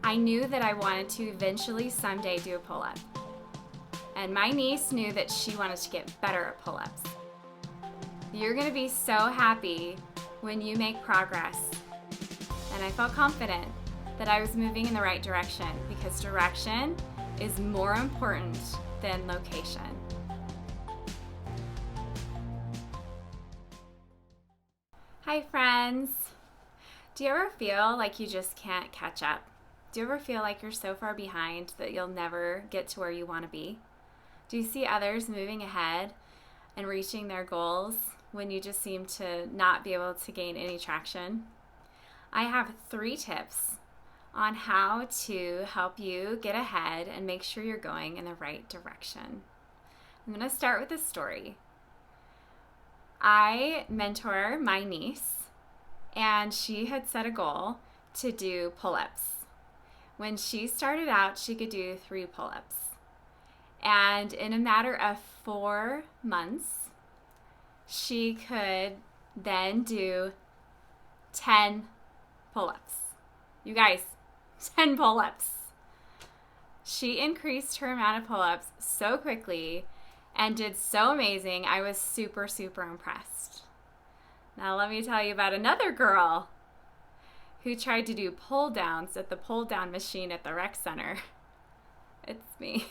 I knew that I wanted to eventually someday do a pull-up. And my niece knew that she wanted to get better at pull-ups. You're gonna be so happy when you make progress. And I felt confident that I was moving in the right direction because direction is more important than location. Hi friends. Do you ever feel like you just can't catch up? Do you ever feel like you're so far behind that you'll never get to where you want to be? Do you see others moving ahead and reaching their goals when you just seem to not be able to gain any traction? I have 3 tips on how to help you get ahead and make sure you're going in the right direction. I'm going to start with a story. I mentor my niece, and she had set a goal to do pull-ups. When she started out, she could do 3 pull-ups. And in a matter of 4 months, she could then do 10 pull-ups. You guys, 10 pull-ups. She increased her amount of pull-ups so quickly and did so amazing. I was super, super impressed. Now let me tell you about another girl who tried to do pull downs at the pull down machine at the rec center. It's me.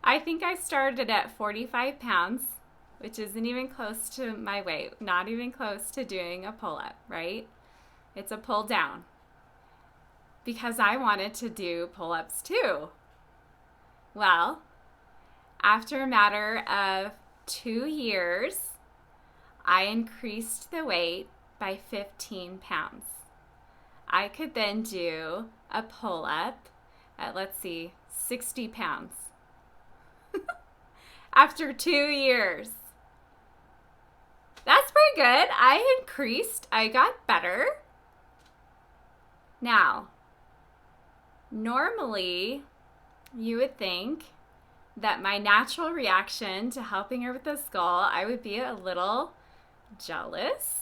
I think I started at 45 pounds, which isn't even close to my weight, not even close to doing a pull-up, right? It's a pull down because I wanted to do pull-ups too. Well, after a matter of 2 years, I increased the weight by 15 pounds. I could then do a pull-up at, 60 pounds. After 2 years. That's pretty good. I increased. I got better. Now, normally you would think that my natural reaction to helping her with this goal, I would be a little jealous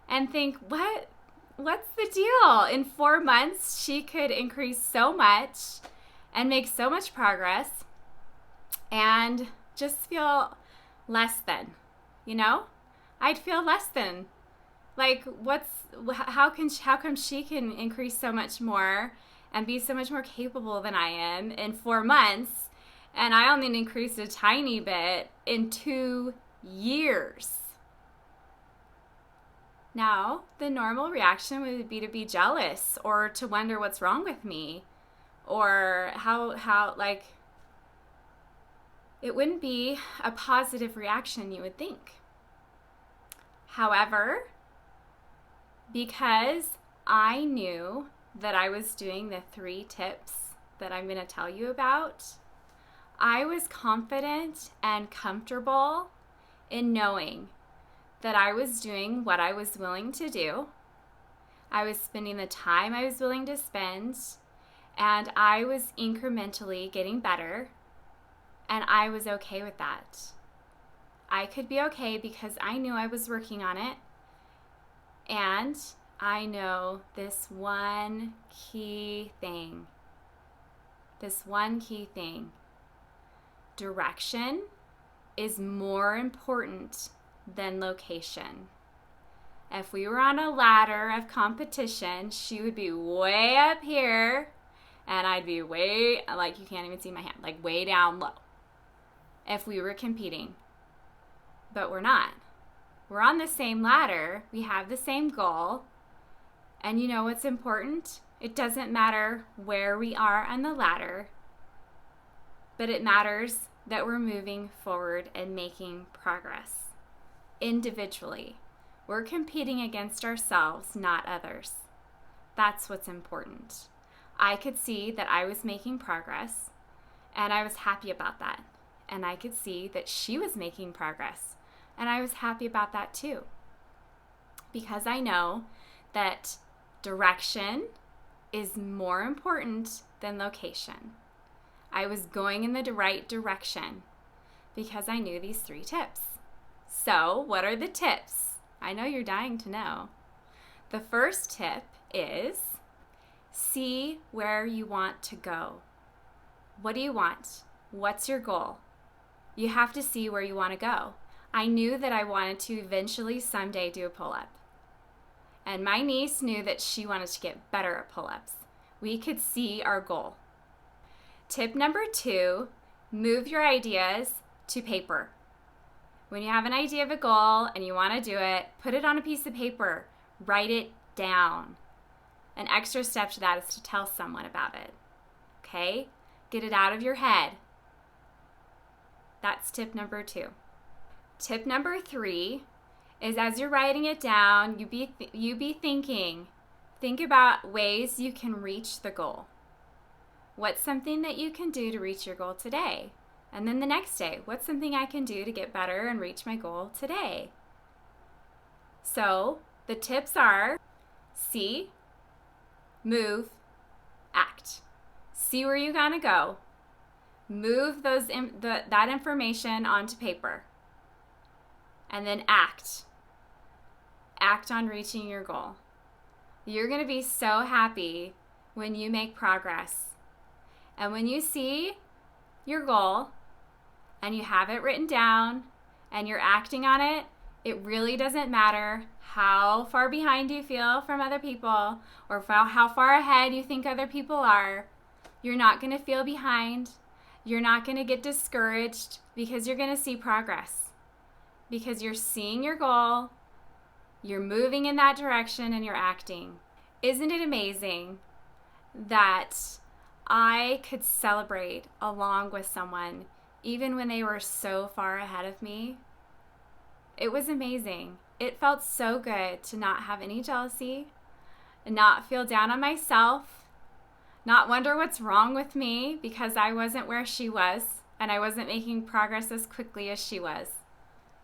and think, what's the deal? In 4 months, she could increase so much and make so much progress and just feel less than, I'd feel less than. Like, how come she can increase so much more and be so much more capable than I am in 4 months, and I only increased a tiny bit in 2 years? Now, the normal reaction would be to be jealous or to wonder what's wrong with me, or how it wouldn't be a positive reaction, you would think. However, because I knew that I was doing the 3 tips that I'm going to tell you about, I was confident and comfortable in knowing that I was doing what I was willing to do. I was spending the time I was willing to spend, and I was incrementally getting better, and I was okay with that. I could be okay because I knew I was working on it, and I know this one key thing. Direction is more important than location. If we were on a ladder of competition, she would be way up here and I'd be way, you can't even see my hand, way down low if we were competing. But we're not. We're on the same ladder. We have the same goal. And you know what's important? It doesn't matter where we are on the ladder, but it matters that we're moving forward and making progress. Individually. We're competing against ourselves, not others. That's what's important. I could see that I was making progress, and I was happy about that. And I could see that she was making progress, and I was happy about that too. Because I know that direction is more important than location. I was going in the right direction because I knew these 3 tips. So, what are the tips? I know you're dying to know. The first tip is See where you want to go. What do you want? What's your goal? You have to see where you want to go. I knew that I wanted to eventually someday do a pull-up. And my niece knew that she wanted to get better at pull-ups. We could see our goal. Tip number 2, move your ideas to paper. When you have an idea of a goal and you want to do it, put it on a piece of paper. Write it down. An extra step to that is to tell someone about it. Okay? Get it out of your head. That's tip number 2. Tip number 3 is, as you're writing it down, you be thinking. Think about ways you can reach the goal. What's something that you can do to reach your goal today? And then the next day, what's something I can do to get better and reach my goal today? So the tips are: see, move, act. See where you're gonna go. Move that information onto paper. And then act. Act on reaching your goal. You're gonna be so happy when you make progress. And when you see your goal and you have it written down and you're acting on it, it really doesn't matter how far behind you feel from other people or how far ahead you think other people are. You're not going to feel behind. You're not going to get discouraged because you're going to see progress. Because you're seeing your goal, you're moving in that direction, and you're acting. Isn't it amazing that I could celebrate along with someone even when they were so far ahead of me? It was amazing. It felt so good to not have any jealousy, and not feel down on myself, not wonder what's wrong with me because I wasn't where she was and I wasn't making progress as quickly as she was.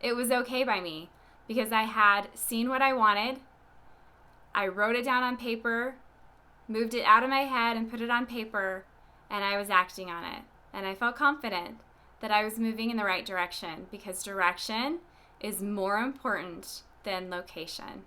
It was okay by me because I had seen what I wanted. I wrote it down on paper, moved it out of my head and put it on paper, and I was acting on it. And I felt confident that I was moving in the right direction, because direction is more important than location.